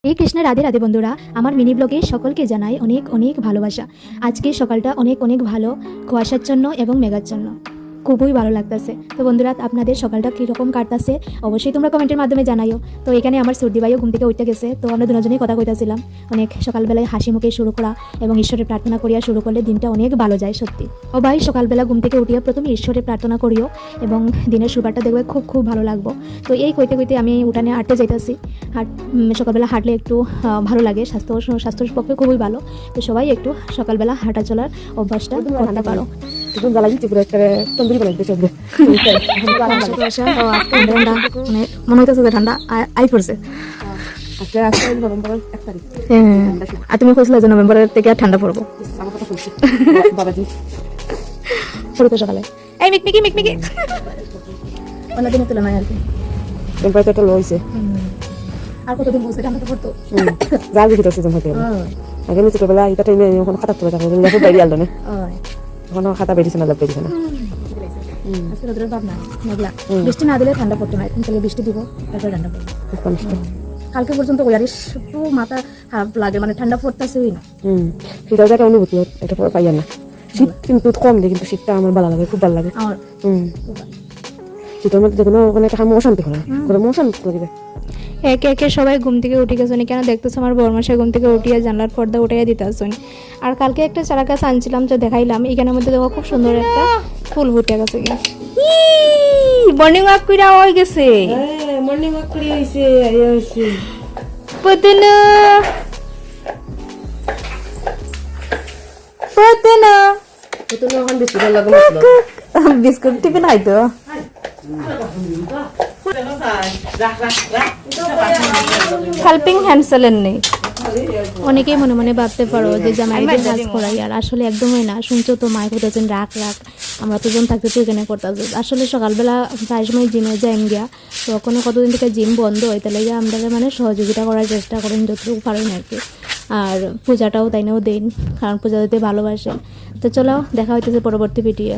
এই কৃষ্ণ রাধে রাধে বন্ধুরা, আমার মিনি ব্লগে সকলকে জানাই অনেক অনেক ভালোবাসা। আজকে সকালটা অনেক অনেক ভালো, কুয়াশার জন্য এবং মেঘার জন্য খুবই ভালো লাগতেছে। তো বন্ধুরা, আপনাদের সকালটা কীরকম কাটতেছে অবশ্যই তোমরা কমেন্টের মাধ্যমে জানাইও। তো এখানে আমার সর্দি ভাইও ঘুম থেকে উঠতে গেছে, তো আমরা দুজনেই কথা কইতাছিলাম। অনেক সকালবেলায় হাসি মুখে শুরু করা এবং ঈশ্বরের প্রার্থনা করিয়া শুরু করলে দিনটা অনেক ভালো যায় সত্যি। ও ভাই, সকালবেলা ঘুম থেকে উঠিয়া প্রথমে ঈশ্বরের প্রার্থনা করিও এবং দিনের শুরুটা দেখবে খুব খুব ভালো লাগবো। তো এই কইতে কইতে আমি উঠানে হাঁটতে যাইতাছি। সকালবেলা হাঁটলে একটু ভালো লাগে, স্বাস্থ্যের পক্ষে খুবই ভালো। তো সবাই একটু সকালবেলা হাঁটা চলার অভ্যাসটা করতে পারো। মনে হইতেছে ঠান্ডা আই পড়ছে। আর তুমি খুঁজলে যে নভেম্বরের থেকে আর ঠান্ডা পড়বো সকালে। এই মিকমিকি মিকমিকি অন্যদিনের তুলনায় আর কি টেম্পারেচারটা লো হয়েছে। আর কতদিন বলছে ঠান্ডা পড়তো যার ভিতরে সিজন হতে আগে ছোটবেলা এটা টাইমে ওখানে খাতা তুলে থাকবো বাইরে আলো না, ওখানে খাতা বেরিয়েছে না, লাভ বেরিয়েছে না। আজকে রোদের ভাব না, মেঘলা। বৃষ্টি না দিলে ঠান্ডা পড়তো না, এখন তাহলে বৃষ্টি দিব তারপরে ঠান্ডা পড়বে। কালকে পর্যন্ত ওয়ারিস একটু মাথা খারাপ লাগে, মানে ঠান্ডা পড়তেছেই না। শীতের একটা অনুভূতি এটা পাইয়া না। শীত কিন্তু কম দেয়, কিন্তু শীতটা আমার ভালো লাগে, খুব ভালো লাগে আমার। শীতের মধ্যে দেখুন ওখানে একটা অশান্তি করে, অশান্তি লাগে। একে একে সবাই ঘুম থেকে উঠে গেছে, কেন দেখতেছো আমার বড়মাসা ঘুম থেকে উঠিয়ে জানলার পর্দা উঠাইয়া দিতে আসুন। আর কালকে একটা চারা গাছ আনছিলাম, তো দেখাইলাম। এখানের মধ্যে দেখো খুব সুন্দর একটা ফুল ফুটে গেছে। মর্নিং ওয়াক কইরা হয়ে গেছে, মর্নিং ওয়াক করে হইছে হইছে পতনা পতনা তো এখন বিস্কুট লাগে মতলব বিস্কুট টিফিন আইতো। হেল্পিং হ্যান্ড চালেন নেই। অনেকেই মনে মনে ভাবতে পারো যে জামাইদের কাজ করাই, আর আসলে একদমই না। শুনছো তো মায়ের করতেছেন রাখ রাখ, আমরা তো জন থাকতে তো এখানে করতাম। আসলে সকালবেলা প্রায় সময় জিমে যাই গিয়া, তো ওখানে কতদিন থেকে জিম বন্ধ হয়, তাহলে আমরা মানে সহযোগিতা করার চেষ্টা করেন যতটুকু পারেন আর কি। আর পূজাটাও তাই নাও দেন, কারণ পূজা দিতে ভালোবাসেন। তো চলো, দেখা হইতেছে পরবর্তী ভিডিও।